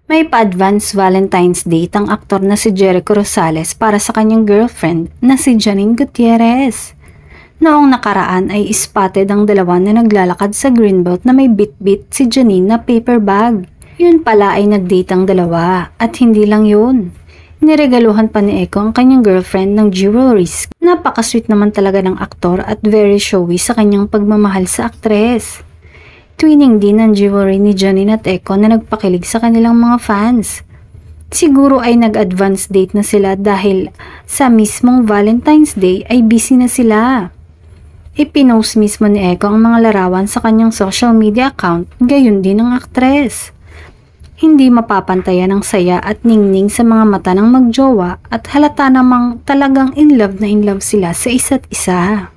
May pa-advance Valentine's Date ang aktor na si Jericho Rosales para sa kanyang girlfriend na si Janine Gutierrez. Noong nakaraan ay spotted ang dalawa na naglalakad sa Greenbelt na may bit-bit si Janine na paper bag. Yun pala ay nag-date ang dalawa at hindi lang yun. Niregaluhan pa ni Eko ang kanyang girlfriend ng jewelries. Napaka-sweet naman talaga ng aktor at very showy sa kanyang pagmamahal sa aktres. Twinning din ang jewelry ni Janine at Eko na nagpakilig sa kanilang mga fans. Siguro ay nag-advance date na sila dahil sa mismong Valentine's Day ay busy na sila. Ipinost mismo ni Eko ang mga larawan sa kanyang social media account, gayon din ang aktres. Hindi mapapantayan ang saya at ningning sa mga mata ng magjowa at halata namang talagang in love sila sa isa't isa.